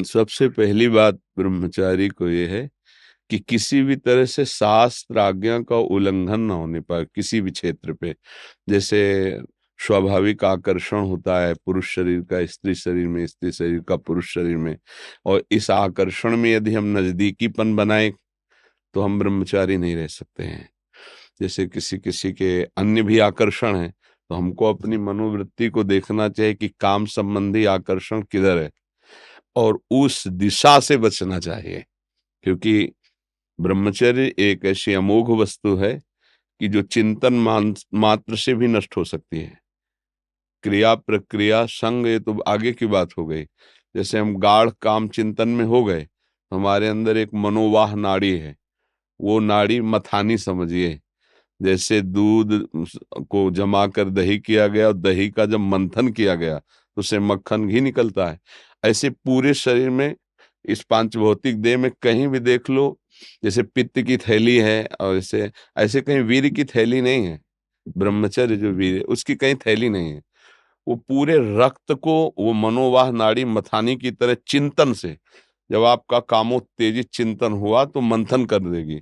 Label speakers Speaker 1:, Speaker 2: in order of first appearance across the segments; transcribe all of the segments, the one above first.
Speaker 1: सबसे पहली बात ब्रह्मचारी को ये है कि किसी भी तरह से शास्त्र आज्ञा का उल्लंघन ना होने पाए किसी भी क्षेत्र पे। जैसे स्वाभाविक आकर्षण होता है पुरुष शरीर का स्त्री शरीर में, स्त्री शरीर का पुरुष शरीर में, और इस आकर्षण में यदि हम नजदीकीपन बनाए तो हम ब्रह्मचारी नहीं रह सकते हैं। जैसे किसी किसी के अन्य भी आकर्षण है, तो हमको अपनी मनोवृत्ति को देखना चाहिए कि काम संबंधी आकर्षण किधर है और उस दिशा से बचना चाहिए। क्योंकि ब्रह्मचर्य एक ऐसी अमोघ वस्तु है कि जो चिंतन मात्र से भी नष्ट हो सकती है। क्रिया प्रक्रिया संग ये तो आगे की बात हो गई। जैसे हम गाढ़ काम चिंतन में हो गए, हमारे अंदर एक मनोवाह नाड़ी है, वो नाड़ी मथानी समझिए। जैसे दूध को जमा कर दही किया गया और दही का जब मंथन किया गया तो उससे मक्खन घी निकलता है। ऐसे पूरे शरीर में, इस पांच भौतिक देह में कहीं भी देख लो, जैसे पित्त की थैली है और ऐसे ऐसे कहीं वीर की थैली नहीं है। ब्रह्मचर्य जो वीर है उसकी कहीं थैली नहीं है। वो पूरे रक्त को वो मनोवाह नाड़ी मथानी की तरह चिंतन से, जब आपका कामोत्तेजित चिंतन हुआ तो मंथन कर देगी।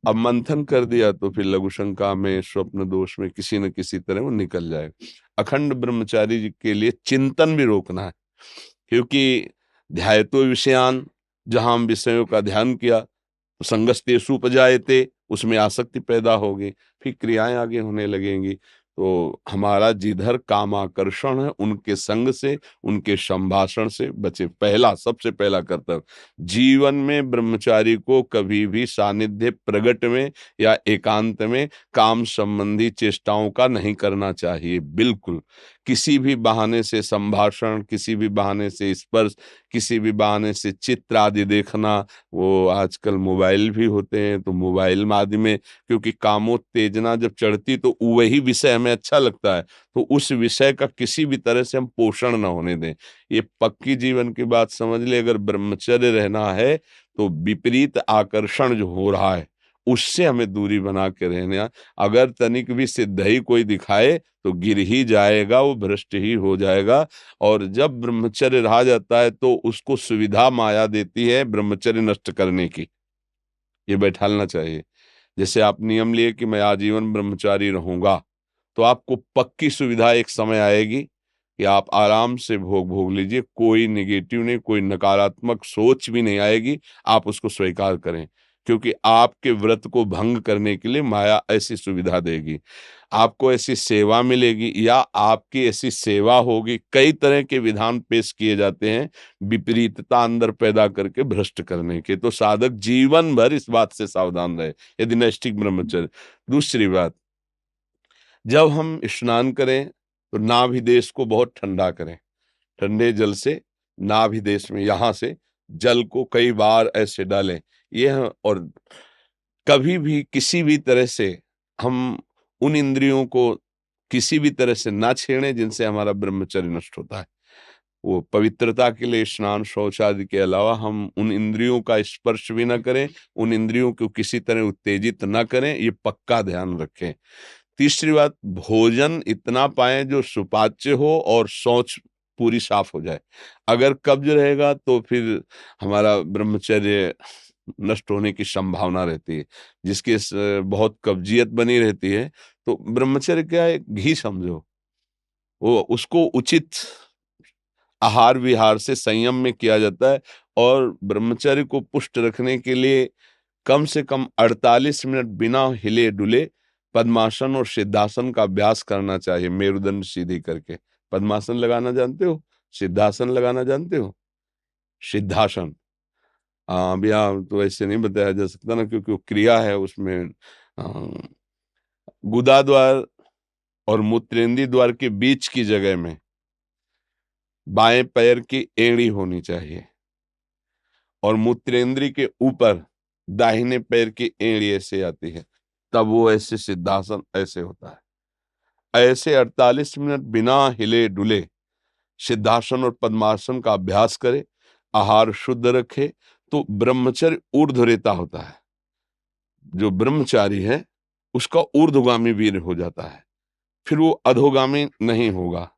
Speaker 1: अब मंथन कर दिया तो फिर लघु शंका में, स्वप्न दोष में किसी न किसी तरह वो निकल जाएगा। अखंड ब्रह्मचारी जी के लिए चिंतन भी रोकना है, क्योंकि ध्यायतो विषयान, जहां हम विषयों का ध्यान किया तो संगस्तेषु उपजायते, उसमें आसक्ति पैदा होगी, फिर क्रियाएं आगे होने लगेंगी। तो हमारा जिधर कामाकर्षण है उनके संग से, उनके संभाषण से बचे। पहला, सबसे पहला कर्तव्य, जीवन में ब्रह्मचारी को कभी भी सानिध्य प्रगट में या एकांत में काम संबंधी चेष्टाओं का नहीं करना चाहिए। बिल्कुल किसी भी बहाने से संभाषण, किसी भी बहाने से स्पर्श, किसी भी बहाने से चित्र आदि देखना। वो आजकल मोबाइल भी होते हैं तो मोबाइल आदि में, क्योंकि कामोत्तेजना जब चढ़ती तो वही विषय हमें अच्छा लगता है, तो उस विषय का किसी भी तरह से हम पोषण न होने दें। ये पक्की जीवन की बात समझ ले। अगर ब्रह्मचर्य रहना है तो विपरीत आकर्षण जो हो रहा है उससे हमें दूरी बना के रहना। अगर तनिक भी सिद्धि कोई दिखाए तो गिर ही जाएगा, वो भ्रष्ट ही हो जाएगा। और जब ब्रह्मचर्य रहा जाता है तो उसको सुविधा माया देती है ब्रह्मचर्य नष्ट करने की, ये बैठालना चाहिए। जैसे आप नियम लिए कि मैं आजीवन ब्रह्मचारी रहूंगा, तो आपको पक्की सुविधा एक समय आएगी कि आप आराम से भोग भोग लीजिए, कोई निगेटिव नहीं, कोई नकारात्मक सोच भी नहीं आएगी। आप उसको स्वीकार करें, क्योंकि आपके व्रत को भंग करने के लिए माया ऐसी सुविधा देगी। आपको ऐसी सेवा मिलेगी या आपकी ऐसी सेवा होगी, कई तरह के विधान पेश किए जाते हैं विपरीतता अंदर पैदा करके भ्रष्ट करने के। तो साधक जीवन भर इस बात से सावधान रहे यदि नैष्ठिक ब्रह्मचर्य। दूसरी बात, जब हम स्नान करें तो नाभि देश को बहुत ठंडा करें। ठंडे जल से नाभि देश में यहाँ से जल को कई बार ऐसे डालें। और कभी भी किसी भी तरह से हम उन इंद्रियों को किसी भी तरह से ना छेड़ें जिनसे हमारा ब्रह्मचर्य नष्ट होता है। वो पवित्रता के लिए स्नान शौच आदि के अलावा हम उन इंद्रियों का स्पर्श भी ना करें, उन इंद्रियों को किसी तरह उत्तेजित ना करें, ये पक्का ध्यान रखें। तीसरी बात, भोजन इतना पाएं जो सुपाच्य हो और शौच पूरी साफ हो जाए। अगर कब्ज रहेगा तो फिर हमारा ब्रह्मचर्य नष्ट होने की संभावना रहती है। जिसके बहुत कब्जियत बनी रहती है, तो ब्रह्मचर्य क्या है, घी समझो। वो उसको उचित आहार विहार से संयम में किया जाता है। और ब्रह्मचर्य को पुष्ट रखने के लिए कम से कम 48 मिनट बिना हिले डुले पद्मासन और सिद्धासन का अभ्यास करना चाहिए, मेरुदंड सीधी करके। पद्मासन लगाना जानते हो? सिद्धासन लगाना जानते हो? सिद्धासन, हाँ अभी यहाँ तो ऐसे नहीं बताया जा सकता ना, क्योंकि वो क्रिया है उसमें। गुदा द्वार और मूत्रेंदी द्वार के बीच की जगह में बाएं पैर की एड़ी होनी चाहिए, और मूत्रेंद्री के ऊपर दाहिने पैर की एड़ी ऐसे आती है, तब वो ऐसे सिद्धासन ऐसे होता है। ऐसे 48 मिनट बिना हिले डुले सिद्धासन और पद्मासन का अभ्यास करे, आहार शुद्ध रखे, तो ब्रह्मचर्य ऊर्ध्वरेता होता है। जो ब्रह्मचारी है उसका ऊर्ध्वगामी वीर हो जाता है, फिर वो अधोगामी नहीं होगा।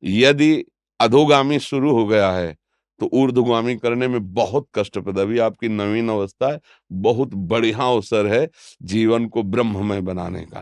Speaker 1: यदि अधोगामी शुरू हो गया है तो ऊर्ध्वगामी करने में बहुत कष्टप्रद। अभी आपकी नवीन अवस्था है, बहुत बढ़िया अवसर है जीवन को ब्रह्ममय बनाने का।